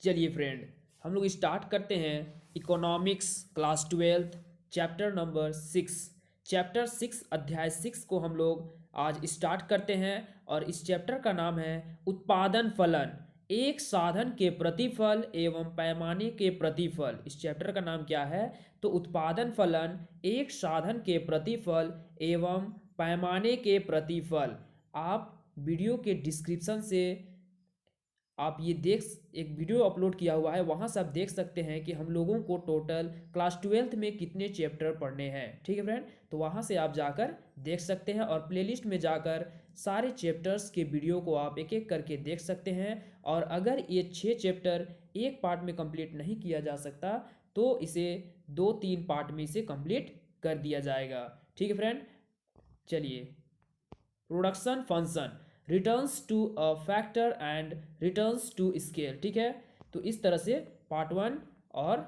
चलिए फ्रेंड, हम लोग स्टार्ट करते हैं economics class 12th chapter number 6। Chapter 6 अध्याय 6 को हम लोग आज स्टार्ट करते हैं और इस चैप्टर का नाम है उत्पादन फलन, एक साधन के प्रतिफल एवं पैमाने के प्रतिफल। इस चैप्टर का नाम क्या है? तो उत्पादन फलन, एक साधन के प्रतिफल एवं पैमाने के प्रतिफल। आप वीडियो के डिस्क्रिप्शन से आप ये देख एक वीडियो अपलोड किया हुआ है, वहाँ से आप देख सकते हैं कि हम लोगों को टोटल क्लास 12th में कितने चैप्टर पढ़ने हैं। ठीक है फ्रेंड, तो वहाँ से आप जाकर देख सकते हैं और प्लेलिस्ट में जाकर सारे चैप्टर्स के वीडियो को आप एक एक करके देख सकते हैं। और अगर ये 6 चैप्टर एक पार्ट में कंप्लीट नहीं किया जा सकता तो इसे 2-3 पार्ट में इसे कंप्लीट कर दिया जाएगा। ठीक है फ्रेंड, चलिए। Production function, returns to a factor and returns to scale. ठीक है, तो इस तरह से पार्ट 1 और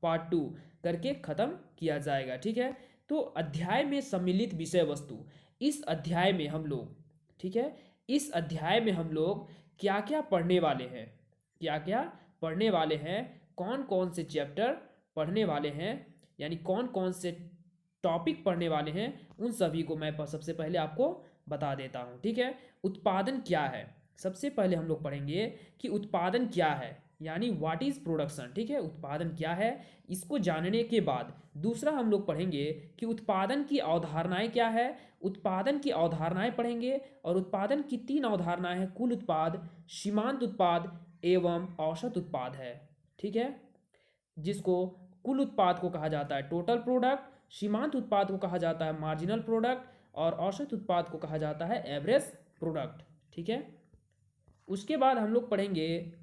पार्ट 2 करके खत्म किया जाएगा। ठीक है, तो अध्याय में सम्मिलित विषय वस्तु, इस अध्याय में हम लोग, ठीक है, इस अध्याय में हम लोग क्या क्या पढ़ने वाले हैं, क्या क्या पढ़ने वाले हैं, कौन कौन से चैप्टर पढ़ने वाले हैं, यानी कौन कौन से टॉपिक पढ़ने वाले हैं, उन सभी को मैं सबसे पहले आपको बता देता हूँ। ठीक है, उत्पादन क्या है, सबसे पहले हम लोग पढ़ेंगे कि उत्पादन क्या है, यानी व्हाट इज प्रोडक्शन। ठीक है, उत्पादन क्या है, इसको जानने के बाद दूसरा हम लोग पढ़ेंगे कि उत्पादन की अवधारणाएं क्या है, उत्पादन की अवधारणाएं पढ़ेंगे। और उत्पादन की 3 अवधारणाएं हैं, कुल उत्पाद, सीमांत उत्पाद एवं औसत उत्पाद है। ठीक है, जिसको कुल उत्पाद को कहा जाता है टोटल प्रोडक्ट, सीमांत उत्पाद को कहा जाता है मार्जिनल प्रोडक्ट और औसत उत्पाद को कहा जाता है एवरेज प्रोडक्ट। ठीक है, उसके बाद हम लोग पढ़ेंगे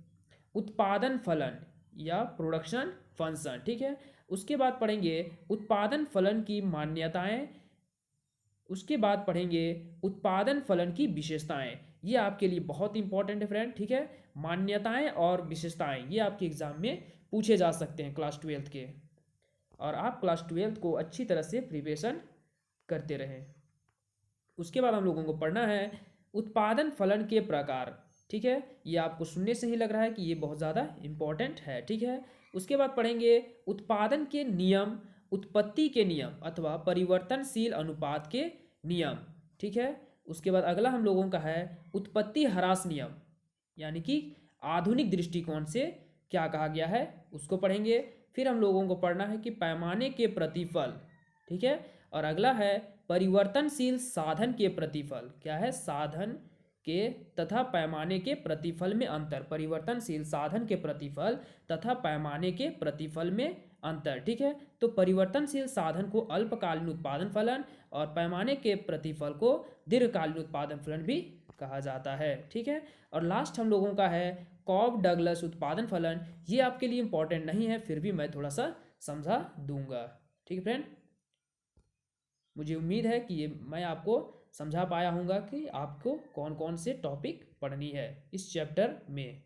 उत्पादन फलन या प्रोडक्शन फंक्शन। ठीक है, उसके बाद पढ़ेंगे उत्पादन फलन की मान्यताएं, उसके बाद पढ़ेंगे उत्पादन फलन की विशेषताएं। ये आपके लिए बहुत इंपॉर्टेंट है फ्रेंड। ठीक है, मान्यताएं और विशेषताएं ये आपके एग्जाम में पूछे जा सकते हैं क्लास 12th के, और आप क्लास 12th को अच्छी तरह से प्रिपरेशन करते रहें। उसके बाद हम लोगों को पढ़ना है उत्पादन फलन के प्रकार। ठीक है, ये आपको सुनने से ही लग रहा है कि ये बहुत ज़्यादा इम्पॉर्टेंट है। ठीक है, उसके बाद पढ़ेंगे उत्पादन के नियम, उत्पत्ति के नियम अथवा परिवर्तनशील अनुपात के नियम। ठीक है, उसके बाद अगला हम लोगों का है उत्पत्ति ह्रास नियम, यानी कि आधुनिक दृष्टिकोण से क्या कहा गया है उसको पढ़ेंगे। फिर हम लोगों को पढ़ना है कि पैमाने के प्रतिफल। ठीक है, और अगला है परिवर्तनशील साधन के प्रतिफल। क्या है? साधन के तथा पैमाने के प्रतिफल में अंतर, परिवर्तनशील साधन के प्रतिफल तथा पैमाने के प्रतिफल में अंतर। ठीक है, तो परिवर्तनशील साधन को अल्पकालीन उत्पादन फलन और पैमाने के प्रतिफल को दीर्घकालीन उत्पादन फलन भी कहा जाता है। ठीक है, और लास्ट हम लोगों का है कॉब डगलस उत्पादन फलन। ये आपके लिए इंपॉर्टेंट नहीं है, फिर भी मैं थोड़ा सा समझा दूंगा। ठीक है फ्रेंड, मुझे उम्मीद है कि ये मैं आपको समझा पाया हूँगा कि आपको कौन कौन से टॉपिक पढ़नी है इस चैप्टर में।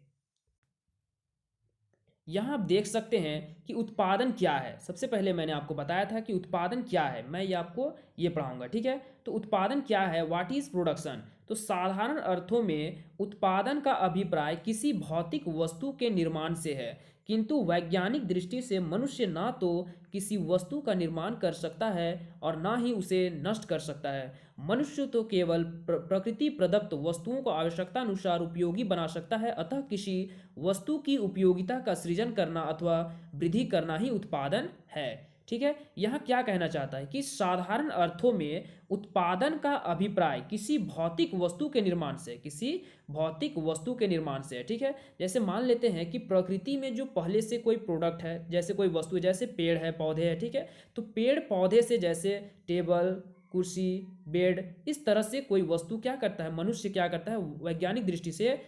यहाँ आप देख सकते हैं कि उत्पादन क्या है। सबसे पहले मैंने आपको बताया था कि उत्पादन क्या है, मैं ये आपको ये पढ़ाऊंगा। ठीक है, तो उत्पादन क्या है, व्हाट इज प्रोडक्शन। तो साधारण अर्थों में उत्पादन का अभिप्राय किसी भौतिक वस्तु के निर्माण से है, किंतु वैज्ञानिक दृष्टि से मनुष्य ना तो किसी वस्तु का निर्माण कर सकता है और ना ही उसे नष्ट कर सकता है। मनुष्य तो केवल प्रकृति प्रदत्त वस्तुओं को आवश्यकता अनुसार उपयोगी बना सकता है, अतः किसी वस्तु की उपयोगिता का सृजन करना अथवा वृद्धि करना ही उत्पादन है। ठीक है, यह क्या कहना चाहता है कि साधारण अर्थों में उत्पादन का अभिप्राय किसी भौतिक वस्तु के निर्माण से, किसी भौतिक वस्तु के निर्माण से है। ठीक है, जैसे मान लेते हैं कि प्रकृति में जो पहले से कोई प्रोडक्ट है, जैसे कोई वस्तु, जैसे पेड़ है, पौधे है। ठीक है, तो पेड़ पौधे से जैसे टेबल, कुर्सी, बेड, इस तरह से कोई वस्तु क्या करता है, मनुष्य क्या करता है, वैज्ञानिक दृष्टि से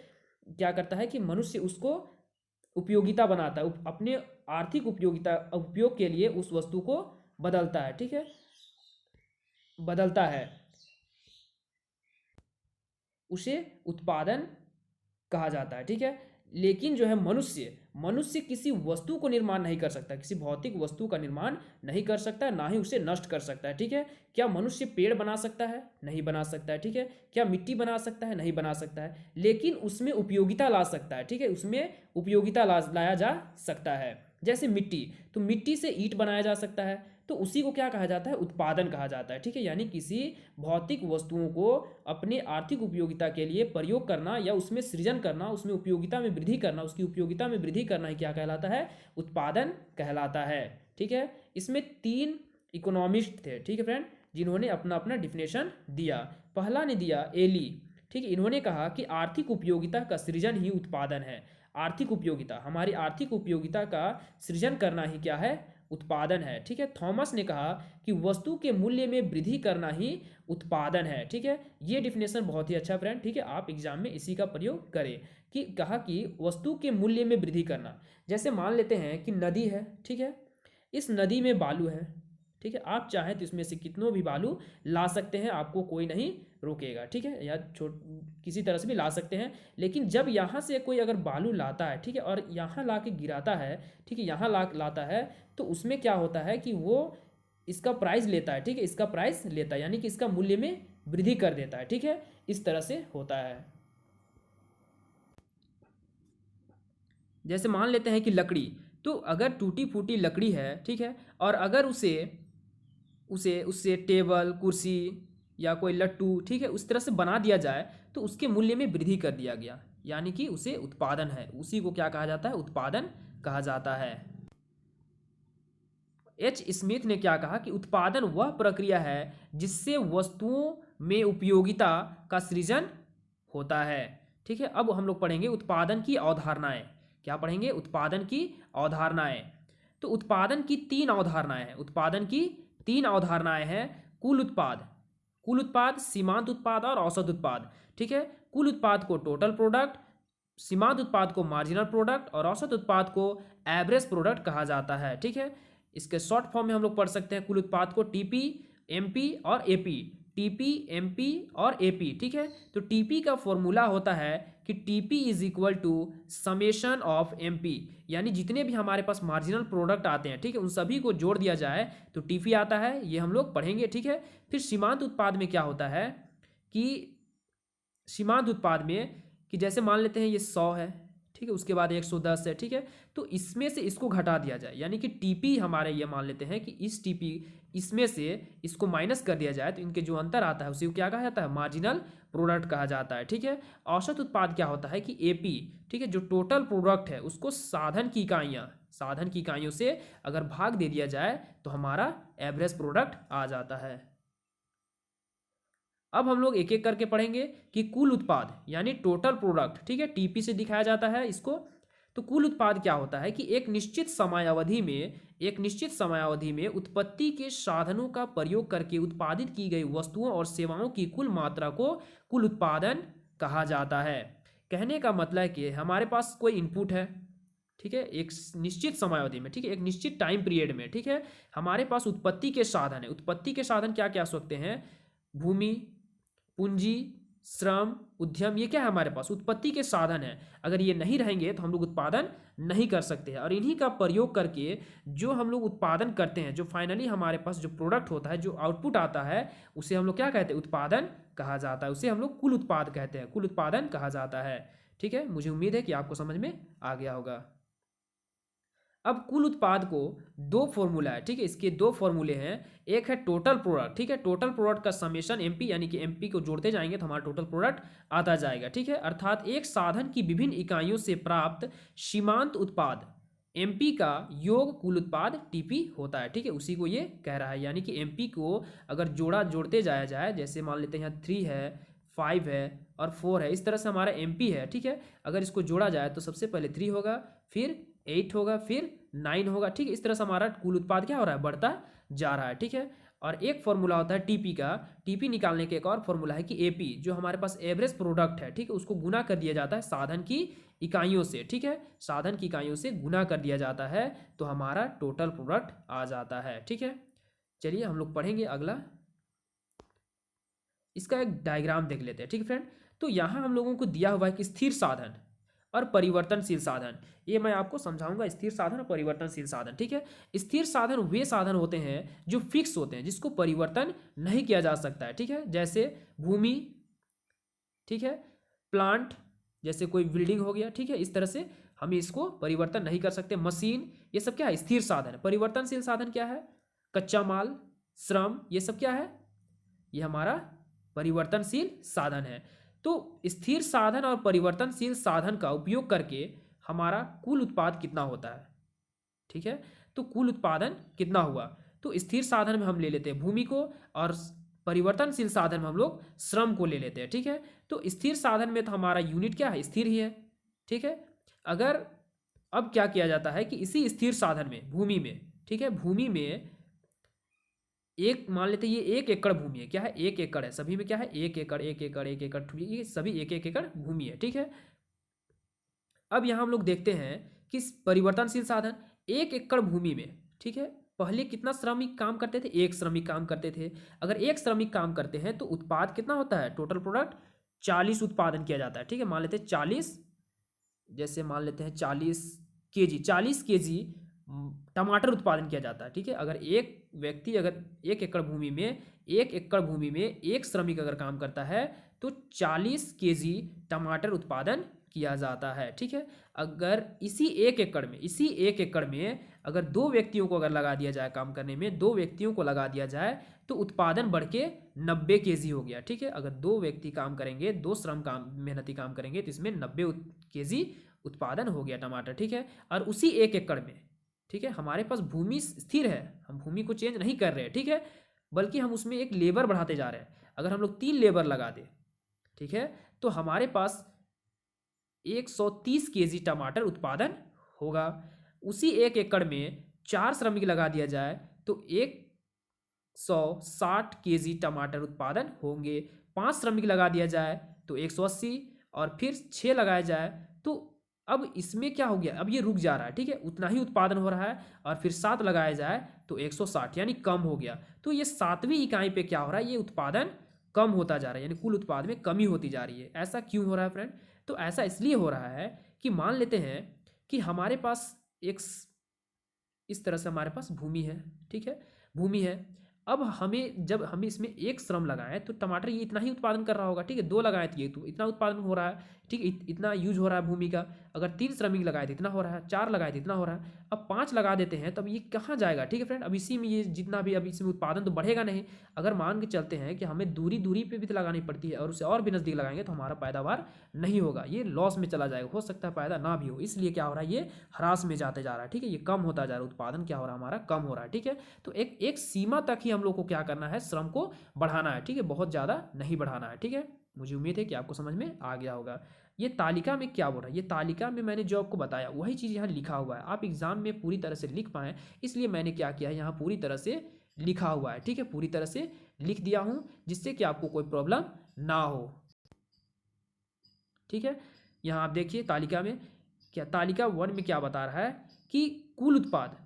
क्या करता है कि मनुष्य उसको उपयोगिता बनाता है, अपने आर्थिक उपयोगिता उपयोग के लिए उस वस्तु को बदलता है। ठीक है, बदलता है, उसे उत्पादन कहा जाता है। ठीक है, लेकिन जो है मनुष्य मनुष्य किसी वस्तु को निर्माण नहीं कर सकता, किसी भौतिक वस्तु का निर्माण नहीं कर सकता, ना ही उसे नष्ट कर सकता है, ठीक है। क्या मनुष्य पेड़ बना सकता है? नहीं बना सकता है, ठीक है। क्या मिट्टी बना सकता है? नहीं बना सकता है, लेकिन उसमें उपयोगिता ला सकता है, ठीक है, उसमें उपयोगिता लाया जा सकता है। जैसे मिट्टी, तो मिट्टी से ईंट बनाया जा सकता है, तो उसी को क्या कहा जाता है? उत्पादन कहा जाता है, ठीक है। यानी किसी भौतिक वस्तुओं को अपने आर्थिक उपयोगिता के लिए प्रयोग करना या उसमें सृजन करना, उसमें उपयोगिता में वृद्धि करना, उसकी उपयोगिता में वृद्धि करना ही क्या कहलाता है? उत्पादन कहलाता है, ठीक है। इसमें 3 इकोनॉमिस्ट थे, ठीक है फ्रेंड, जिन्होंने अपना अपना डिफिनेशन दिया। पहला ने दिया एली, ठीक है। इन्होंने कहा कि आर्थिक उपयोगिता का सृजन ही उत्पादन है। आर्थिक उपयोगिता, हमारी आर्थिक उपयोगिता का सृजन करना ही क्या है? उत्पादन है, ठीक है। थॉमस ने कहा कि वस्तु के मूल्य में वृद्धि करना ही उत्पादन है, ठीक है। ये डिफिनेशन बहुत ही अच्छा फ्रेंड, ठीक है, आप एग्जाम में इसी का प्रयोग करें। कि कहा कि वस्तु के मूल्य में वृद्धि करना, जैसे मान लेते हैं कि नदी है, ठीक है, इस नदी में बालू है, ठीक है, आप चाहें तो इसमें से कितनों भी बालू ला सकते हैं, आपको कोई नहीं रोकेगा, ठीक है, या किसी तरह से भी ला सकते हैं। लेकिन जब यहाँ से कोई अगर बालू लाता है, ठीक है, और यहाँ ला के गिराता है, ठीक है, यहाँ लाता है, तो उसमें क्या होता है कि वो इसका प्राइस लेता है, ठीक है, इसका प्राइस लेता है, यानी कि इसका मूल्य में वृद्धि कर देता है, ठीक है, इस तरह से होता है। जैसे मान लेते हैं कि लकड़ी, तो अगर टूटी फूटी लकड़ी है, ठीक है, और अगर उसे उसे उससे टेबल कुर्सी या कोई लट्टू, ठीक है, उस तरह से बना दिया जाए, तो उसके मूल्य में वृद्धि कर दिया गया, यानी कि उसे उत्पादन है, उसी को क्या कहा जाता है? उत्पादन कहा जाता है। एच स्मिथ ने क्या कहा कि उत्पादन वह प्रक्रिया है जिससे वस्तुओं में उपयोगिता का सृजन होता है, ठीक है। अब हम लोग पढ़ेंगे उत्पादन की अवधारणाएं। क्या पढ़ेंगे? उत्पादन की अवधारणाएं। तो उत्पादन की 3 अवधारणाएं हैं। उत्पादन की 3 अवधारणाएं हैं। कुल उत्पाद, सीमांत उत्पाद और औसत उत्पाद, ठीक है। कुल उत्पाद को टोटल प्रोडक्ट, सीमांत उत्पाद को मार्जिनल प्रोडक्ट और औसत उत्पाद को एवरेज प्रोडक्ट कहा जाता है, ठीक है। इसके शॉर्ट फॉर्म में हम लोग पढ़ सकते हैं कुल उत्पाद को टीपी, एमपी और एपी। टीपी, एमपी और एपी, ठीक है। तो टीपी का फॉर्मूला होता है कि TP is equal to summation of MP, यानी जितने भी हमारे पास मार्जिनल प्रोडक्ट आते हैं, ठीक है, उन सभी को जोड़ दिया जाए तो टीपी आता है, ये हम लोग पढ़ेंगे, ठीक है। फिर सीमांत उत्पाद में क्या होता है कि सीमांत उत्पाद में कि जैसे मान लेते हैं ये 100 है, ठीक है, उसके बाद 110 है, ठीक है, तो इसमें से इसको घटा दिया जाए, यानी कि टीपी हमारे ये मान लेते हैं कि इस टीपी इसमें से इसको माइनस कर दिया जाए, तो इनके जो अंतर आता है उसी को क्या कहा जाता है? मार्जिनल प्रोडक्ट कहा जाता है, ठीक है। औसत उत्पाद क्या होता है कि एपी, ठीक है, जो टोटल प्रोडक्ट है उसको साधन की इकाइयों से अगर भाग दे दिया जाए तो हमारा एवरेज प्रोडक्ट आ जाता है। अब हम लोग एक एक करके पढ़ेंगे कि कुल उत्पाद यानी टोटल प्रोडक्ट, ठीक है, टीपी से दिखाया जाता है इसको। तो कुल उत्पाद क्या होता है कि एक निश्चित समयावधि में उत्पत्ति के साधनों का प्रयोग करके उत्पादित की गई वस्तुओं और सेवाओं की कुल मात्रा को कुल उत्पादन कहा जाता है। कहने का मतलब है कि हमारे पास कोई इनपुट है, ठीक है, एक निश्चित समयावधि में, ठीक है, एक निश्चित टाइम पीरियड में, ठीक है, हमारे पास उत्पत्ति के साधन है। उत्पत्ति के साधन क्या क्या हो सकते हैं? भूमि, पूंजी, श्रम, उद्यम, ये क्या है? हमारे पास उत्पत्ति के साधन है। अगर ये नहीं रहेंगे तो हम लोग उत्पादन नहीं कर सकते हैं, और इन्हीं का प्रयोग करके जो हम लोग उत्पादन करते हैं, जो फाइनली हमारे पास जो प्रोडक्ट होता है, जो आउटपुट आता है, उसे हम लोग क्या कहते हैं? उत्पादन कहा जाता है। उसे हम लोग कुल उत्पाद कहते हैं, कुल उत्पादन कहा जाता है, ठीक है। मुझे उम्मीद है कि आपको समझ में आ गया होगा। अब कुल उत्पाद को 2 फॉर्मूला है, ठीक है, इसके 2 फॉर्मूले हैं। एक है टोटल प्रोडक्ट, ठीक है, टोटल प्रोडक्ट का समेशन एमपी, यानी कि एमपी को जोड़ते जाएंगे तो हमारा टोटल प्रोडक्ट आता जाएगा, ठीक है। अर्थात एक साधन की विभिन्न इकाइयों से प्राप्त सीमांत उत्पाद एमपी का योग कुल उत्पाद टीपी होता है, ठीक है, उसी को ये कह रहा है। यानी कि एमपी को अगर जोड़ते जाया जाए, जैसे मान लेते हैं यहाँ 3 है, 5 है और 4 है, इस तरह से हमारा एमपी है, ठीक है। अगर इसको जोड़ा जाए तो सबसे पहले 3 होगा, फिर 8 होगा, फिर 9 होगा, ठीक है। इस तरह से हमारा कुल उत्पाद क्या हो रहा है? बढ़ता जा रहा है, ठीक है। और एक फॉर्मूला होता है टीपी का। टीपी निकालने के एक और फॉर्मूला है कि एपी, जो हमारे पास एवरेज प्रोडक्ट है, ठीक है, उसको गुना कर दिया जाता है साधन की इकाइयों से, ठीक है, साधन की इकाइयों से गुना कर दिया जाता है तो हमारा टोटल प्रोडक्ट आ जाता है, ठीक है। चलिए हम लोग पढ़ेंगे अगला, इसका एक डायग्राम देख लेते हैं, ठीक है फ्रेंड। तो यहाँ हम लोगों को दिया हुआ है कि स्थिर साधन और परिवर्तनशील साधन, ये मैं आपको समझाऊंगा, स्थिर साधन और परिवर्तनशील साधन। ठीक है, स्थिर साधन वे साधन होते हैं जो फिक्स होते हैं, जिसको परिवर्तन नहीं किया जा सकता है। ठीक है, जैसे भूमि, ठीक है, प्लांट, जैसे कोई बिल्डिंग हो गया। ठीक है, इस तरह से हम इसको परिवर्तन नहीं कर सकते। मशीन, ये सब क्या है, स्थिर साधन है। परिवर्तनशील साधन क्या है, कच्चा माल, श्रम, ये सब क्या है, ये हमारा परिवर्तनशील साधन है। तो स्थिर साधन और परिवर्तनशील साधन का उपयोग करके हमारा कुल उत्पाद कितना होता है। ठीक है, तो कुल उत्पादन कितना हुआ, तो स्थिर साधन में हम ले लेते हैं भूमि को, और परिवर्तनशील साधन में हम लोग श्रम को ले लेते हैं। ठीक है, तो स्थिर साधन में तो हमारा यूनिट क्या है, स्थिर ही है। ठीक है, अगर अब क्या किया जाता है कि इसी स्थिर साधन में भूमि में, ठीक है, भूमि में एक मान लेते हैं ये 1 एकड़ भूमि है, क्या है, 1 एकड़ है, सभी में क्या है, 1 एकड़ 1 एकड़ 1 एकड़, ये सभी 1 एकड़ भूमि है। ठीक है, अब यहाँ हम लोग देखते हैं कि परिवर्तनशील साधन 1 एकड़ भूमि में, ठीक है, पहले कितना श्रमिक काम करते थे, 1 श्रमिक काम करते थे। अगर 1 श्रमिक काम करते हैं तो उत्पाद कितना होता है, टोटल प्रोडक्ट 40 उत्पादन किया जाता है। ठीक है, मान लेते हैं 40, जैसे मान लेते हैं 40 केजी टमाटर उत्पादन किया जाता है। ठीक है, अगर एक व्यक्ति अगर 1 एकड़ भूमि में 1 एकड़ भूमि में 1 श्रमिक अगर काम करता है तो 40 केजी टमाटर उत्पादन किया जाता है। ठीक है, अगर इसी 1 एकड़ में अगर 2 व्यक्तियों को अगर लगा दिया जाए काम करने में, 2 व्यक्तियों को लगा दिया जाए तो उत्पादन बढ़ के 90 केजी हो गया। ठीक है, अगर 2 व्यक्ति काम करेंगे, 2 श्रम काम मेहनती काम करेंगे तो इसमें 90 केजी उत्पादन हो गया टमाटर। ठीक है, और उसी 1 एकड़ में, ठीक है, हमारे पास भूमि स्थिर है, हम भूमि को चेंज नहीं कर रहे हैं। ठीक है, बल्कि हम उसमें एक लेबर बढ़ाते जा रहे हैं। अगर हम लोग 3 लेबर लगा दें, ठीक है, तो हमारे पास 130 केजी टमाटर उत्पादन होगा। उसी 1 एकड़ में 4 श्रमिक लगा दिया जाए तो 160 केजी टमाटर उत्पादन होंगे। 5 श्रमिक लगा दिया जाए तो 180, और फिर 6 लगाया जाए तो अब इसमें क्या हो गया, अब ये रुक जा रहा है। ठीक है, उतना ही उत्पादन हो रहा है, और फिर 7 लगाया जाए तो 160, यानी कम हो गया। तो ये 7वीं इकाई पे क्या हो रहा है, ये उत्पादन कम होता जा रहा है, यानी कुल उत्पाद में कमी होती जा रही है। ऐसा क्यों हो रहा है फ्रेंड, तो ऐसा इसलिए हो रहा है कि मान लेते हैं कि हमारे पास एक इस तरह से हमारे पास भूमि है। ठीक है, भूमि है, अब जब हमें इसमें 1 श्रम लगाएं तो टमाटर ये इतना ही उत्पादन कर रहा होगा। ठीक है, 2 लगाए तो ये तो इतना उत्पादन हो रहा है। ठीक है, इतना यूज हो रहा है भूमि का। अगर 3 श्रमिक लगाए तो इतना हो रहा है, 4 लगाए तो इतना हो रहा है। अब 5 लगा देते हैं तब ये कहाँ जाएगा। ठीक है फ्रेंड, अब इसी में ये जितना भी, अब इसमें उत्पादन तो बढ़ेगा नहीं। अगर मान के चलते हैं कि हमें दूरी दूरी पे भी तो लगानी पड़ती है, और उसे और भी नज़दीक लगाएंगे तो हमारा पैदावार नहीं होगा, ये लॉस में चला जाएगा, हो सकता है पैदा ना भी हो। इसलिए क्या हो रहा है, ये ह्रास में जाते जा रहा है। ठीक है, ये कम होता जा रहा है, उत्पादन क्या हो रहा है, हमारा कम हो रहा है। ठीक है, तो एक सीमा तक ही हम लोग को क्या करना है, श्रम को बढ़ाना है। ठीक है, बहुत ज़्यादा नहीं बढ़ाना है। ठीक है, मुझे उम्मीद है कि आपको समझ में आ गया होगा। ये तालिका में क्या बोल रहा है, ये तालिका में मैंने जो आपको बताया वही चीज़ यहाँ लिखा हुआ है। आप एग्जाम में पूरी तरह से लिख पाएँ, इसलिए मैंने क्या किया है, यहाँ पूरी तरह से लिखा हुआ है। ठीक है, पूरी तरह से लिख दिया हूँ, जिससे कि आपको कोई प्रॉब्लम ना हो। ठीक है, यहाँ आप देखिए तालिका में क्या, तालिका 1 में क्या बता रहा है कि कुल उत्पाद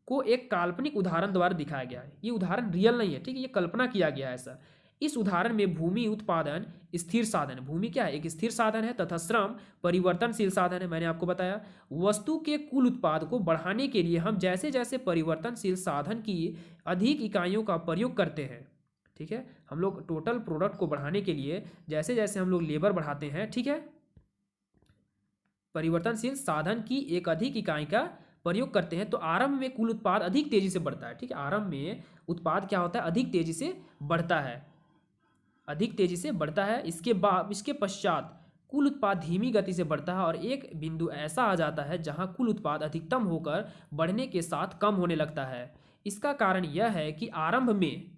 को एक काल्पनिक उदाहरण द्वारा दिखाया गया है। ये उदाहरण रियल नहीं है। ठीक है, ये कल्पना किया गया है ऐसा। इस उदाहरण में भूमि उत्पादन स्थिर साधन है, भूमि क्या है, एक स्थिर साधन है, तथा श्रम परिवर्तनशील साधन है। मैंने आपको बताया वस्तु के कुल उत्पाद को बढ़ाने के लिए हम जैसे जैसे परिवर्तनशील साधन की अधिक इकाइयों का प्रयोग करते हैं। ठीक है, हम लोग टोटल प्रोडक्ट को बढ़ाने के लिए जैसे जैसे हम लोग लेबर बढ़ाते हैं, ठीक है, परिवर्तनशील साधन की एक अधिक इकाई का प्रयोग करते हैं तो आरंभ में कुल उत्पाद अधिक तेजी से बढ़ता है। ठीक है, आरंभ में उत्पाद क्या होता है, अधिक तेजी से बढ़ता है, अधिक तेजी से बढ़ता है। इसके पश्चात कुल उत्पाद धीमी गति से बढ़ता है, और एक बिंदु ऐसा आ जाता है जहां कुल उत्पाद अधिकतम होकर बढ़ने के साथ कम होने लगता है। इसका कारण यह है कि आरंभ में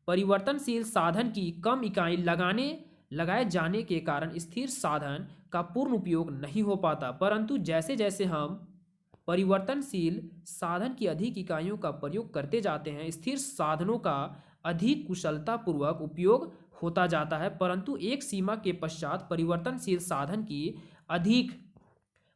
परिवर्तनशील साधन की कम इकाई लगाए जाने के कारण स्थिर साधन का पूर्ण उपयोग नहीं हो पाता, परंतु जैसे जैसे हम परिवर्तनशील साधन की अधिक इकाइयों का प्रयोग करते जाते हैं, स्थिर साधनों का अधिक कुशलतापूर्वक उपयोग होता जाता है, परंतु एक सीमा के पश्चात परिवर्तनशील साधन की अधिक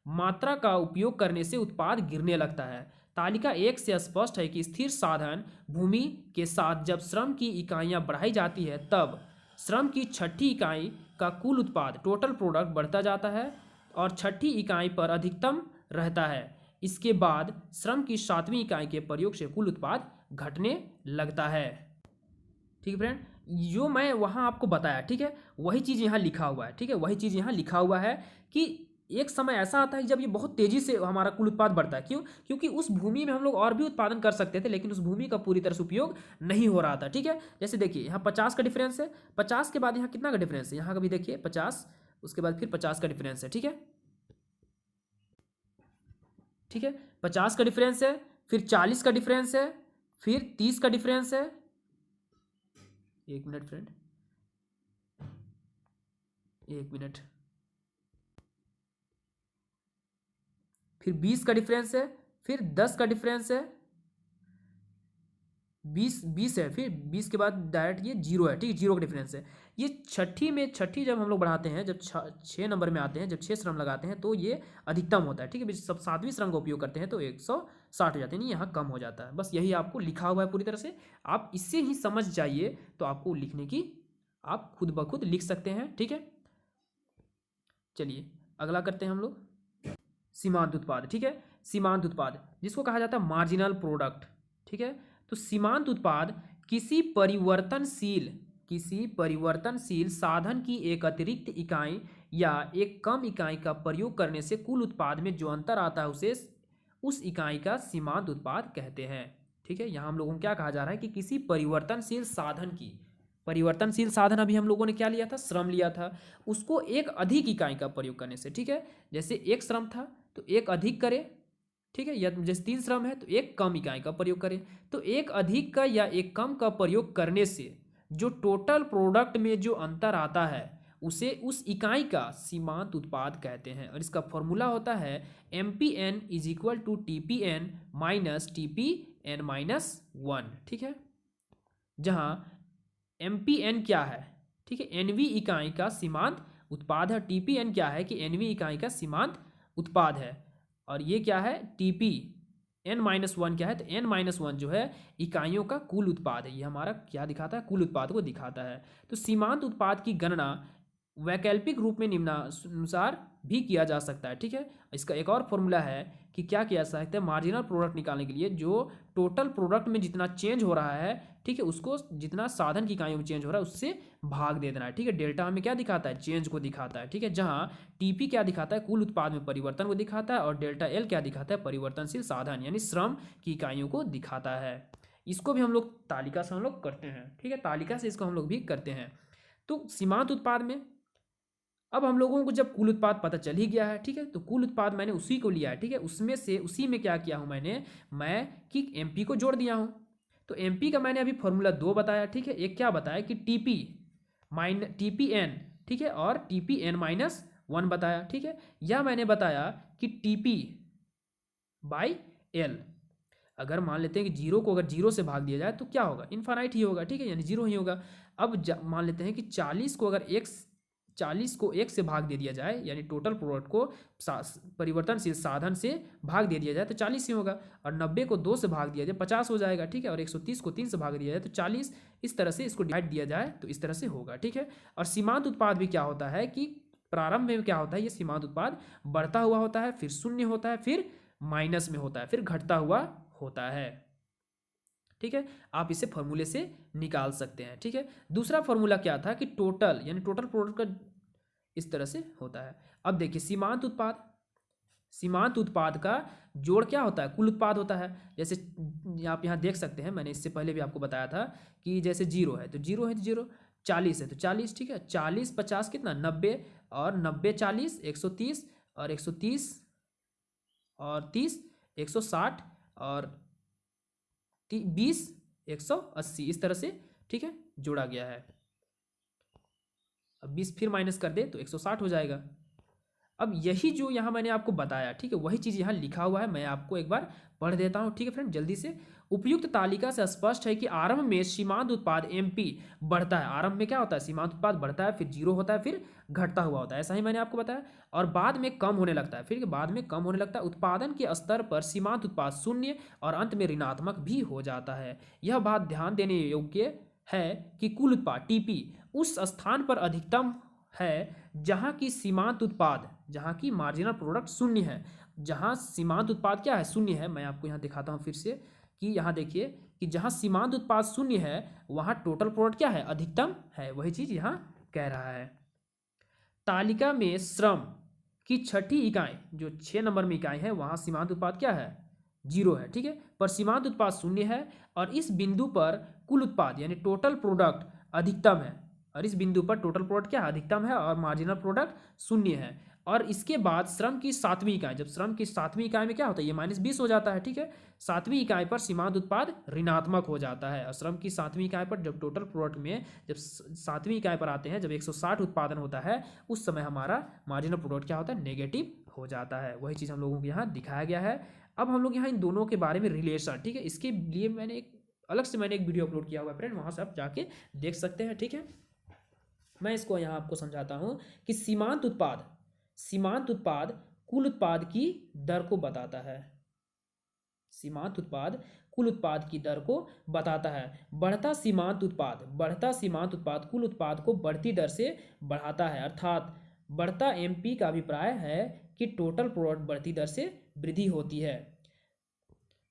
मात्रा का उपयोग करने से उत्पाद गिरने लगता है। तालिका 1 से स्पष्ट है कि स्थिर साधन भूमि के साथ जब श्रम की इकाइयां बढ़ाई जाती है तब श्रम की छठी इकाई का कुल उत्पाद टोटल प्रोडक्ट बढ़ता जाता है, और छठी इकाई पर अधिकतम रहता है। इसके बाद श्रम की सातवीं इकाई के प्रयोग से कुल उत्पाद घटने लगता है। ठीक है फ्रेंड, जो मैं वहाँ आपको बताया, ठीक है, वही चीज़ यहाँ लिखा हुआ है। ठीक है, वही चीज़ यहाँ लिखा हुआ है कि एक समय ऐसा आता है जब ये बहुत तेज़ी से हमारा कुल उत्पाद बढ़ता है। क्यों? क्योंकि उस भूमि में हम लोग और भी उत्पादन कर सकते थे, लेकिन उस भूमि का पूरी तरह से उपयोग नहीं हो रहा था। ठीक है, जैसे देखिए यहाँ 50 का डिफरेंस है, 50 के बाद यहाँ कितना का डिफरेंस है, यहाँ का भी देखिए 50, उसके बाद फिर 50 का डिफरेंस है। ठीक है, ठीक है, 50 का डिफरेंस है, फिर 40 का डिफरेंस है, फिर 30 का डिफरेंस है। एक मिनट फ्रेंड, एक मिनट, फिर 20 का डिफरेंस है, फिर 10 का डिफरेंस है, 20 है, फिर 20 के बाद डायरेक्ट ये जीरो है। ठीक है, जीरो का डिफरेंस है। ये छठी जब हम लोग बढ़ाते हैं, जब 6 नंबर में आते हैं, जब 6 श्रम लगाते हैं तो ये अधिकतम होता है। ठीक है, सब सातवीं श्रम का उपयोग करते हैं तो 160 हो जाते हैं, नहीं यहाँ कम हो जाता है। बस यही आपको लिखा हुआ है पूरी तरह से, आप इससे ही समझ जाइए तो आपको लिखने की, आप खुद ब खुद लिख सकते हैं। ठीक है, चलिए अगला करते हैं हम लोग, सीमांत उत्पाद। ठीक है, सीमांत उत्पाद जिसको कहा जाता है मार्जिनल प्रोडक्ट। ठीक है, तो सीमांत उत्पाद किसी परिवर्तनशील साधन की एक अतिरिक्त इकाई या एक कम इकाई का प्रयोग करने से कुल उत्पाद में जो अंतर आता है उसे उस इकाई का सीमांत उत्पाद कहते हैं। ठीक है, यहाँ हम लोगों को क्या कहा जा रहा है कि किसी परिवर्तनशील साधन की, परिवर्तनशील साधन अभी हम लोगों ने क्या लिया था, श्रम लिया था, उसको एक अधिक इकाई का प्रयोग करने से। ठीक है, जैसे एक श्रम था तो एक अधिक करें। ठीक है, या जैसे 3 श्रम है तो एक कम इकाई का प्रयोग करें। तो एक अधिक का या एक कम का प्रयोग करने से जो टोटल प्रोडक्ट में जो अंतर आता है उसे उस इकाई का सीमांत उत्पाद कहते हैं। और इसका फॉर्मूला होता है MPN is equal to TPN minus TPN-1। ठीक है, जहाँ MPN क्या है, ठीक है, NV इकाई का सीमांत उत्पाद है, TPN क्या है कि NV इकाई का सीमांत उत्पाद है, और ये क्या है TPN-1 क्या है, तो N-1 जो है इकाइयों का कुल उत्पाद है। ये हमारा क्या दिखाता है, कुल उत्पाद को दिखाता है। तो सीमांत उत्पाद की गणना वैकल्पिक रूप में निम्नानुसार भी किया जा सकता है। ठीक है, इसका एक और फॉर्मूला है कि क्या किया जा सकता है, मार्जिनल प्रोडक्ट निकालने के लिए जो टोटल प्रोडक्ट में जितना चेंज हो रहा है, ठीक है, उसको जितना साधन की इकाइयों में चेंज हो रहा है उससे भाग दे देना है। ठीक है, डेल्टा हमें क्या दिखाता है, चेंज को दिखाता है। ठीक है, जहाँ TP क्या दिखाता है, कुल उत्पाद में परिवर्तन को दिखाता है, और डेल्टा L क्या दिखाता है, परिवर्तनशील साधन यानी श्रम की इकाइयों को दिखाता है। इसको भी हम लोग तालिका से हम लोग करते हैं। ठीक है, तालिका से इसको हम लोग भी करते हैं। तो सीमांत उत्पाद में अब हम लोगों को जब कुल उत्पाद पता चल ही गया है, ठीक है, तो कुल उत्पाद मैंने उसी को लिया है। ठीक है, उसमें से उसी में क्या किया हूँ मैं कि MP को जोड़ दिया हूँ। तो MP का मैंने अभी फॉर्मूला 2 बताया। ठीक है, एक क्या बताया कि TPN, ठीक है, और TPN-1 बताया। ठीक है, या मैंने बताया कि TP/L। अगर मान लेते हैं कि जीरो को अगर जीरो से भाग दिया जाए तो क्या होगा, इनफाइनाइट ही होगा। ठीक है, यानी जीरो ही होगा। अब मान लेते हैं कि 40 को एक से भाग दे दिया जाए, यानी टोटल प्रोडक्ट को परिवर्तनशील साधन से भाग दे दिया जाए तो 40 ही होगा, और 90 को 2 से भाग दिया जाए 50 हो जाएगा। ठीक है, और 130 को 3 से भाग दिया जाए तो 40, इस तरह से इसको डिवाइड दिया जाए तो इस तरह से होगा। ठीक है, और सीमांत उत्पाद भी क्या होता है कि प्रारंभ में क्या होता है, ये सीमांत उत्पाद बढ़ता हुआ होता है, फिर शून्य होता है, फिर माइनस में होता है, फिर घटता हुआ होता है। ठीक है, आप इसे फॉर्मूले से निकाल सकते हैं। ठीक है, दूसरा फॉर्मूला क्या था कि टोटल, यानी टोटल प्रोडक्ट का इस तरह से होता है। अब देखिए सीमांत उत्पाद का जोड़ क्या होता है, कुल उत्पाद होता है। जैसे आप यहाँ देख सकते हैं, मैंने इससे पहले भी आपको बताया था कि जैसे जीरो है तो जीरो, 40 है तो 40। ठीक है, 40 50 कितना 90, और 90 40 130, और 130 और 30 160, और 20 180, इस तरह से। ठीक है, जोड़ा गया है। अब 20 फिर माइनस कर दे तो 160 हो जाएगा। अब यही जो यहाँ मैंने आपको बताया, ठीक है, वही चीज़ यहाँ लिखा हुआ है, मैं आपको एक बार पढ़ देता हूँ। ठीक है फ्रेंड, जल्दी से। उपयुक्त तालिका से स्पष्ट है कि आरंभ में सीमांत उत्पाद MP बढ़ता है। आरंभ में क्या होता है, सीमांत उत्पाद बढ़ता है, फिर जीरो होता है, फिर घटता हुआ होता है, ऐसा ही मैंने आपको बताया। और बाद में कम होने लगता है, फिर बाद में कम होने लगता है। उत्पादन के स्तर पर सीमांत उत्पाद शून्य और अंत में ऋणात्मक भी हो जाता है। यह बात ध्यान देने योग्य है कि कुल उत्पाद TP उस स्थान पर अधिकतम है जहां की सीमांत उत्पाद जहाँ की मार्जिनल प्रोडक्ट शून्य है, जहाँ सीमांत उत्पाद क्या है, शून्य है। मैं आपको यहाँ दिखाता हूँ फिर से कि यहाँ देखिए कि जहाँ सीमांत उत्पाद शून्य है वहाँ टोटल प्रोडक्ट क्या है, अधिकतम है। वही चीज़ यहाँ कह रहा है। तालिका में श्रम की छठी इकाई, जो 6 नंबर में इकाई है, वहाँ सीमांत उत्पाद क्या है, 0 है, ठीक है। पर सीमांत उत्पाद शून्य है और इस बिंदु पर कुल उत्पाद यानी टोटल प्रोडक्ट अधिकतम है। और इस बिंदु पर टोटल प्रोडक्ट क्या है, अधिकतम है और मार्जिनल प्रोडक्ट शून्य है। और इसके बाद श्रम की 7वीं इकाई, जब श्रम की 7वीं इकाई में क्या होता है, ये -20 हो जाता है, ठीक है। 7वीं इकाई पर सीमांत उत्पाद ऋणात्मक हो जाता है। और श्रम की 7वीं इकाई पर जब टोटल प्रोडक्ट में जब 7वीं इकाई पर आते हैं, जब 160 उत्पादन होता है, उस समय हमारा मार्जिनल प्रोडक्ट क्या होता है, नेगेटिव हो जाता है। वही चीज़ हम लोगों को यहाँ दिखाया गया है। अब हम लोग यहाँ इन दोनों के बारे में रिलेशन, ठीक है, इसके लिए मैंने एक अलग से एक वीडियो अपलोड किया हुआ है फ्रेंड, वहाँ से आप जाके देख सकते हैं, ठीक है। मैं इसको यहाँ आपको समझाता हूँ कि सीमांत उत्पाद कुल उत्पाद की दर को बताता है। सीमांत उत्पाद कुल उत्पाद की दर को बताता है। बढ़ता सीमांत उत्पाद कुल उत्पाद को बढ़ती दर से बढ़ाता है। अर्थात बढ़ता एमपी का अभिप्राय है कि टोटल प्रोडक्ट बढ़ती दर से वृद्धि होती है।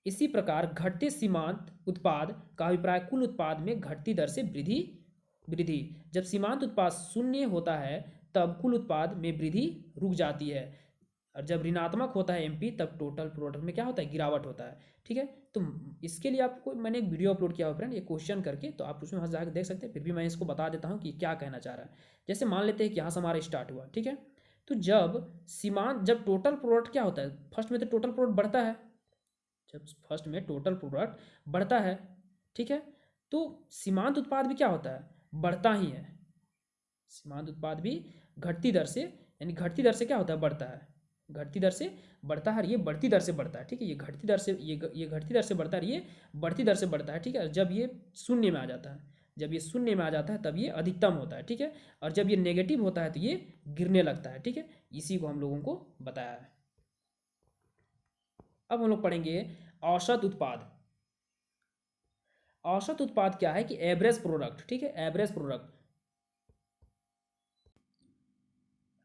इसी प्रकार घटते सीमांत उत्पाद का अभिप्राय कुल उत्पाद में घटती दर से वृद्धि। जब सीमांत उत्पाद शून्य होता है तब कुल उत्पाद में वृद्धि रुक जाती है, और जब ऋणात्मक होता है एमपी तब टोटल प्रोडक्ट में क्या होता है, गिरावट होता है, ठीक है। तो इसके लिए आपको मैंने एक वीडियो अपलोड किया हुआ फ्रेंड, ये क्वेश्चन करके, तो आप उसमें वहाँ जाकर देख सकते हैं। फिर भी मैं इसको बता देता हूँ कि क्या कहना चाह रहा है। जैसे मान लेते हैं कि यहाँ से हमारा स्टार्ट हुआ, ठीक है। तो जब टोटल प्रोडक्ट क्या होता है, फर्स्ट में तो टोटल प्रोडक्ट बढ़ता है, जब फर्स्ट में टोटल प्रोडक्ट बढ़ता है, ठीक है, तो सीमांत उत्पाद भी क्या होता है, बढ़ता ही है। सीमांत उत्पाद भी घटती दर से, यानी घटती दर से क्या होता है, बढ़ता है, घटती दर से बढ़ता है, ये बढ़ती दर से बढ़ता है, ठीक है। ये घटती दर से ये घटती दर से बढ़ता है, ये बढ़ती दर से बढ़ता है, ठीक है। जब ये शून्य में आ जाता है, जब ये शून्य में आ जाता है तब ये अधिकतम होता है, ठीक है। और जब ये नेगेटिव होता है तो ये गिरने लगता है, ठीक है। इसी को हम लोगों को बताया है। अब हम लोग पढ़ेंगे औसत उत्पाद। औसत उत्पाद क्या है कि एवरेज प्रोडक्ट, ठीक है, एवरेज प्रोडक्ट।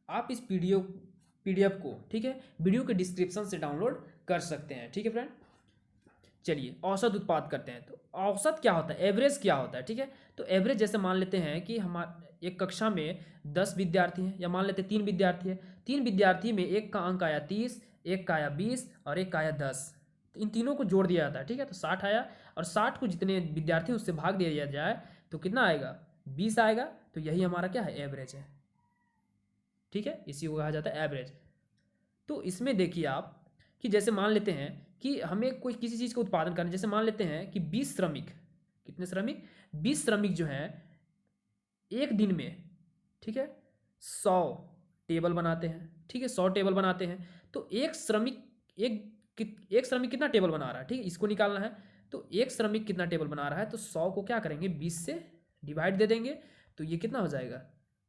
आप इस पीडीएफ को, ठीक है, वीडियो के डिस्क्रिप्शन से डाउनलोड कर सकते हैं, ठीक है फ्रेंड। चलिए औसत उत्पाद करते हैं। तो औसत क्या होता है, एवरेज क्या होता है, ठीक है। तो एवरेज जैसे मान लेते हैं कि हमारे एक कक्षा में 10 विद्यार्थी हैं, या मान लेते हैं 3 विद्यार्थी हैं। 3 विद्यार्थी में एक का अंक आया 30, एक का आया 20 और एक का आया 10। तो इन तीनों को जोड़ दिया जाता है, ठीक है। तो 60 आया, और 60 को जितने विद्यार्थी उससे भाग दिया जाए तो कितना आएगा, 20 आएगा। तो यही हमारा क्या है, एवरेज है, ठीक है। इसी को कहा जाता है एवरेज। तो इसमें देखिए आप कि जैसे मान लेते हैं कि हमें कोई किसी चीज़ का उत्पादन करना है। जैसे मान लेते हैं कि 20 श्रमिक, कितने श्रमिक, 20 श्रमिक जो हैं एक दिन में, ठीक है, 100 टेबल बनाते हैं, ठीक है, 100 टेबल बनाते हैं। तो एक श्रमिक कितना टेबल बना रहा है, ठीक है, इसको निकालना है। तो एक श्रमिक कितना टेबल बना रहा है, तो 100 को क्या करेंगे, 20 से डिवाइड दे देंगे, तो ये कितना हो जाएगा,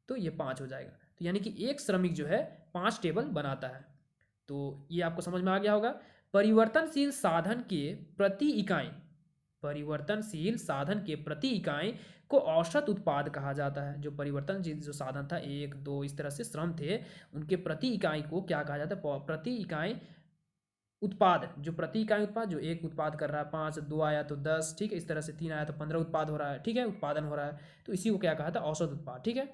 तो ये 5 हो जाएगा। तो यानी कि एक श्रमिक जो है 5 टेबल बनाता है। तो ये आपको समझ में आ गया होगा। परिवर्तनशील साधन के प्रति इकाई, परिवर्तनशील साधन के प्रति इकाई को औसत उत्पाद कहा जाता है। जो परिवर्तनशील जो साधन था, 1 2 इस तरह से श्रम थे, उनके प्रति इकाई को क्या कहा जाता है, प्रति इकाई उत्पाद। जो प्रति इकाई उत्पाद, जो एक उत्पाद कर रहा है 5, 2 आया तो 10, ठीक है, इस तरह से 3 आया तो 15 उत्पाद हो रहा है, ठीक है, उत्पादन हो रहा है। तो इसी को क्या कहा था, औसत उत्पाद, ठीक है।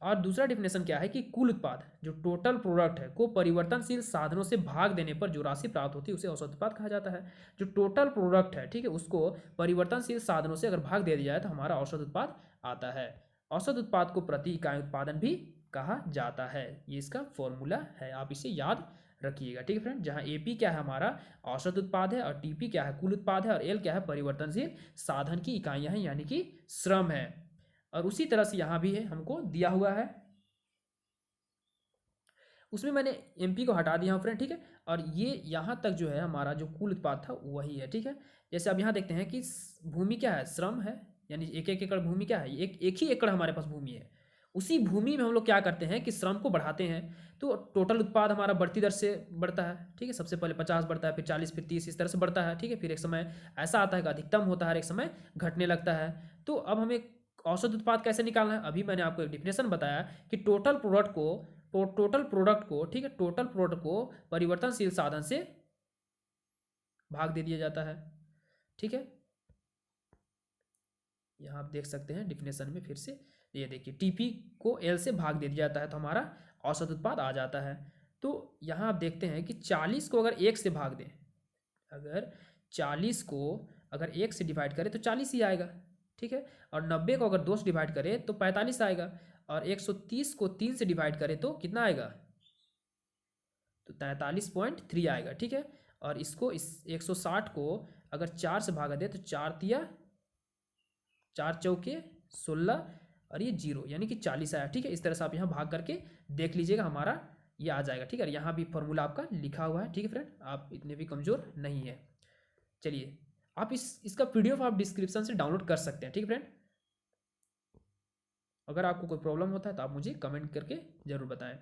और दूसरा डिफिनेशन क्या है कि कुल उत्पाद, जो टोटल प्रोडक्ट है, को परिवर्तनशील साधनों से भाग देने पर जो राशि प्राप्त होती है उसे औसत उत्पाद कहा जाता है। जो टोटल प्रोडक्ट है, ठीक है, उसको परिवर्तनशील साधनों से अगर भाग दे दिया जाए तो हमारा औसत उत्पाद आता है। औसत उत्पाद को प्रति इकाई उत्पादन भी कहा जाता है। ये इसका फॉर्मूला है, आप इसे याद रखिएगा, ठीक है फ्रेंड। जहाँ एपी क्या है हमारा औसत उत्पाद है, और टीपी क्या है कुल उत्पाद है, और एल क्या है परिवर्तनशील साधन की इकाइयाँ हैं, यानी कि श्रम है। और उसी तरह से यहाँ भी है, हमको दिया हुआ है, उसमें मैंने एमपी को हटा दिया हूँ फ्रेंड, ठीक है। और ये यहाँ तक जो है हमारा जो कुल उत्पाद था वही है, ठीक है। जैसे अब यहाँ देखते हैं कि भूमि क्या है, श्रम है, यानी 1-1 एकड़ भूमि क्या है, एक ही एकड़ हमारे पास भूमि है। उसी भूमि में हम लोग क्या करते हैं कि श्रम को बढ़ाते हैं, तो टोटल उत्पाद हमारा बढ़ती दर से बढ़ता है, ठीक है। सबसे पहले 50 बढ़ता है, फिर 40, फिर 30, इस तरह से बढ़ता है, ठीक है। फिर एक समय ऐसा आता है कि अधिकतम होता है, एक समय घटने लगता है। तो अब हमें औसत उत्पाद कैसे निकालना है, अभी मैंने आपको एक डिफिनेशन बताया कि टोटल प्रोडक्ट को टोटल प्रोडक्ट को, ठीक है, टोटल प्रोडक्ट को परिवर्तनशील साधन से भाग दे दिया जाता है। ठीक है, यहाँ आप देख सकते हैं डिफिनेशन में फिर से, ये देखिए टीपी को एल से भाग दे दिया जाता है तो हमारा औसत उत्पाद आ जाता है। तो यहाँ आप देखते हैं कि 40 को अगर 1 से भाग दें, अगर 40 को अगर 1 से डिवाइड करें तो 40 ही आएगा। ठीक है, और 90 को अगर 2 से डिवाइड करें तो 45 आएगा, और 130 को 3 से डिवाइड करें तो कितना आएगा, तो 43.3 आएगा। ठीक है, और इसको इस 160 को अगर 4 से भागा दे तो 4 तिया 4 चौके 16 और ये 0 यानी कि 40 आया। ठीक है, इस तरह से आप यहाँ भाग करके देख लीजिएगा, हमारा ये आ जाएगा। ठीक है, यहाँ भी फॉर्मूला आपका लिखा हुआ है। ठीक है फ्रेंड, आप इतने भी कमज़ोर नहीं है। चलिए, आप इसका पीडीएफ आप डिस्क्रिप्शन से डाउनलोड कर सकते हैं। ठीक है फ्रेंड, अगर आपको कोई प्रॉब्लम होता है तो आप मुझे कमेंट करके ज़रूर बताएं।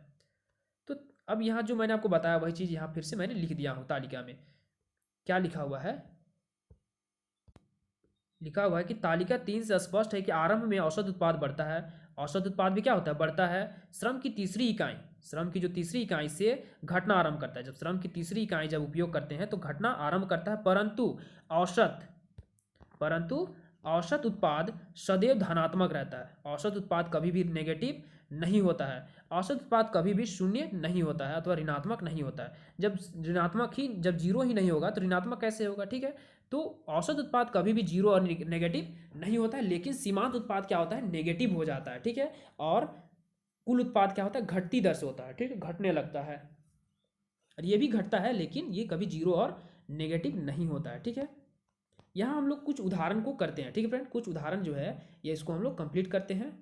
तो अब यहाँ जो मैंने आपको बताया वही चीज़ यहाँ फिर से मैंने लिख दिया हूँ तालिका में। क्या लिखा हुआ है, लिखा हुआ है कि तालिका 3 से स्पष्ट है कि आरंभ में औसत उत्पाद बढ़ता है। औसत उत्पाद भी क्या होता है, बढ़ता है श्रम की तीसरी इकाई, श्रम की जो तीसरी इकाई से घटना आरंभ करता है। जब श्रम की तीसरी इकाई जब उपयोग करते हैं तो घटना आरंभ करता है, परंतु औसत उत्पाद सदैव धनात्मक रहता है। औसत उत्पाद कभी भी नेगेटिव नहीं होता है, औसत उत्पाद कभी भी शून्य नहीं होता है अथवा ऋणात्मक नहीं होता है। जब ऋणात्मक ही, जब जीरो ही नहीं होगा तो ऋणात्मक कैसे होगा। ठीक है, तो औसत उत्पाद कभी भी जीरो और नेगेटिव नहीं होता है, लेकिन सीमांत उत्पाद क्या होता है, नेगेटिव हो जाता है। ठीक है, और कुल उत्पाद क्या होता है, घटती दर से होता है। ठीक है, घटने लगता है, और ये भी घटता है लेकिन ये कभी जीरो और नेगेटिव नहीं होता है। ठीक है, यहाँ हम लोग कुछ उदाहरण को करते हैं। ठीक है फ्रेंड, कुछ उदाहरण जो है ये इसको हम लोग कंप्लीट करते हैं।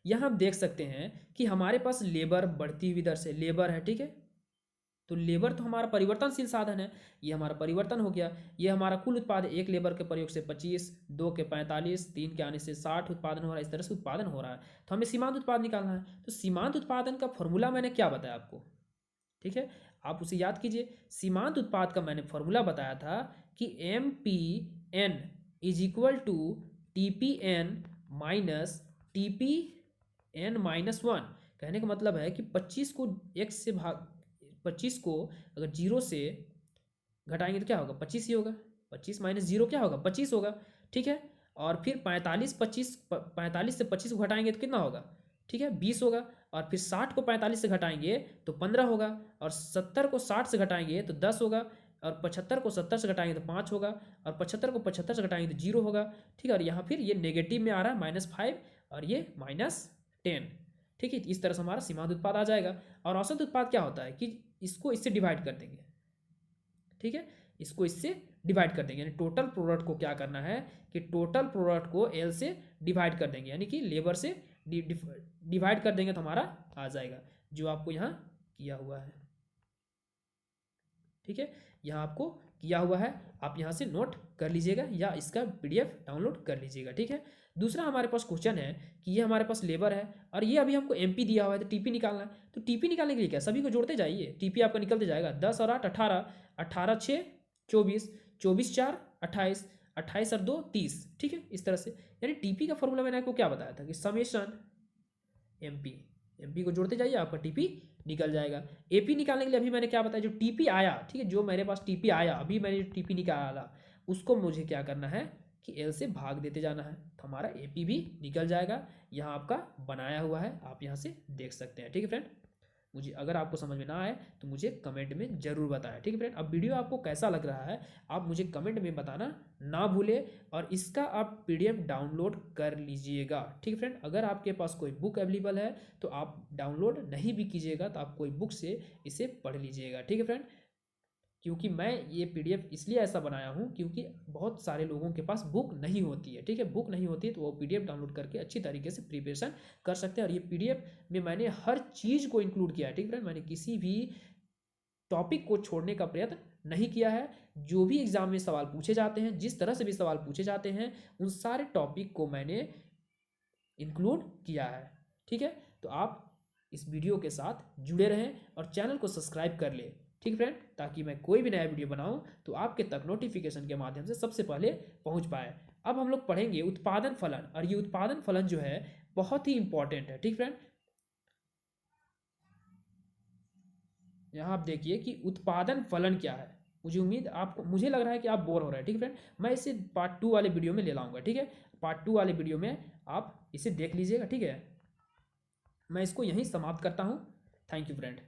यहाँ आप देख सकते हैं कि हमारे पास लेबर बढ़ती हुई दर से लेबर है। ठीक है, तो लेबर तो हमारा परिवर्तनशील साधन है, ये हमारा परिवर्तन हो गया। ये हमारा कुल उत्पाद, एक लेबर के प्रयोग से 25, 2 के 45, 3 के आने से 60 उत्पादन हो रहा है। इस तरह से उत्पादन हो रहा है, तो हमें सीमांत उत्पाद निकालना है। तो सीमांत उत्पादन का फॉर्मूला मैंने क्या बताया आपको, ठीक है, आप उसे याद कीजिए। सीमांत उत्पाद का मैंने फॉर्मूला बताया था कि M P N is equal to T P N minus T P N minus 1। कहने का मतलब है कि 25 को एक से भाग, 25 को अगर 0 से घटाएंगे तो क्या होगा, 25 ही होगा। 25 माइनस 0 क्या होगा, 25 होगा। ठीक है, और फिर 45 से 25 को घटाएंगे तो कितना होगा, ठीक है, 20 होगा। और फिर 60 को 45 से घटाएंगे तो 15 होगा, और 70 को 60 से घटाएंगे तो 10 होगा, और 75 को 70 से घटाएंगे तो 5 होगा, और 75 को 75 से घटाएंगे तो 0 होगा। ठीक है, और यहाँ फिर ये नेगेटिव में आ रहा है -5 और ये -10। ठीक है, इस तरह से हमारा सीमांत उत्पाद आ जाएगा। और औसत उत्पाद क्या होता है कि इसको इससे डिवाइड कर देंगे। ठीक है, इसको इससे डिवाइड कर देंगे, यानी टोटल प्रोडक्ट को क्या करना है कि टोटल प्रोडक्ट को एल से डिवाइड कर देंगे, यानी कि लेबर से डिवाइड कर देंगे तो हमारा आ जाएगा जो आपको यहाँ किया हुआ है। ठीक है, यहाँ आपको किया हुआ है, आप यहाँ से नोट कर लीजिएगा या इसका पीडीएफ डाउनलोड कर लीजिएगा। ठीक है, दूसरा हमारे पास क्वेश्चन है कि ये हमारे पास लेबर है और ये अभी हमको एमपी दिया हुआ है, तो टीपी निकालना है। तो टीपी निकालने के लिए क्या, सभी को जोड़ते जाइए, टीपी आपका निकलते जाएगा। 10 और 8 18, 18 6 24, 24 4 28, 28 और 2 30। ठीक है, इस तरह से, यानी टीपी का फॉर्मूला मैंने आपको क्या बताया था कि समेशन एमपी, एमपी को जोड़ते जाइए, आपका टीपी निकल जाएगा। एपी निकालने के लिए अभी मैंने क्या बताया, जो टीपी आया, ठीक है, जो मेरे पास टीपी आया, अभी मैंने जो टीपी निकाला उसको मुझे क्या करना है कि एल से भाग देते जाना है, तो हमारा एपी भी निकल जाएगा। यहाँ आपका बनाया हुआ है, आप यहाँ से देख सकते हैं। ठीक है फ्रेंड, मुझे अगर आपको समझ में ना आए तो मुझे कमेंट में ज़रूर बताएं। ठीक है फ्रेंड, अब वीडियो आपको कैसा लग रहा है आप मुझे कमेंट में बताना ना भूलें, और इसका आप पीडीएफ डाउनलोड कर लीजिएगा। ठीक है फ्रेंड, अगर आपके पास कोई बुक अवेलेबल है तो आप डाउनलोड नहीं भी कीजिएगा तो आप कोई बुक से इसे पढ़ लीजिएगा। ठीक है फ्रेंड, क्योंकि मैं ये पीडीएफ इसलिए ऐसा बनाया हूँ क्योंकि बहुत सारे लोगों के पास बुक नहीं होती है। ठीक है, बुक नहीं होती है तो वो पीडीएफ डाउनलोड करके अच्छी तरीके से प्रिपरेशन कर सकते हैं। और ये पीडीएफ में मैंने हर चीज़ को इंक्लूड किया है। ठीक है फ्रेंड, मैंने किसी भी टॉपिक को छोड़ने का प्रयत्न नहीं किया है। जो भी एग्जाम में सवाल पूछे जाते हैं, जिस तरह से भी सवाल पूछे जाते हैं, उन सारे टॉपिक को मैंने इंक्लूड किया है। ठीक है, तो आप इस वीडियो के साथ जुड़े रहें और चैनल को सब्सक्राइब कर लें। ठीक फ्रेंड, ताकि मैं कोई भी नया वीडियो बनाऊं तो आपके तक नोटिफिकेशन के माध्यम से सबसे पहले पहुंच पाए। अब हम लोग पढ़ेंगे उत्पादन फलन, और ये उत्पादन फलन जो है बहुत ही इंपॉर्टेंट है। ठीक फ्रेंड, यहाँ आप देखिए कि उत्पादन फलन क्या है। मुझे लग रहा है कि आप बोर हो रहे हैं, ठीक है फ्रेंड। मैं इसे पार्ट 2 वाले वीडियो में ले लाऊंगा, ठीक है। पार्ट 2 वाले वीडियो में आप इसे देख लीजिएगा, ठीक है। मैं इसको यहीं समाप्त करता हूँ। Thank you friend.